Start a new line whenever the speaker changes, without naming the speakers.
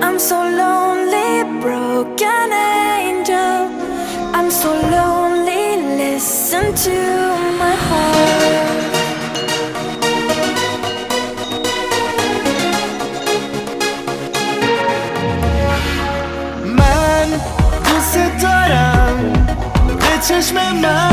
I'm so lonely, broken angel. I'm so lonely, listen to my heart.
من دوست دارم به چشم من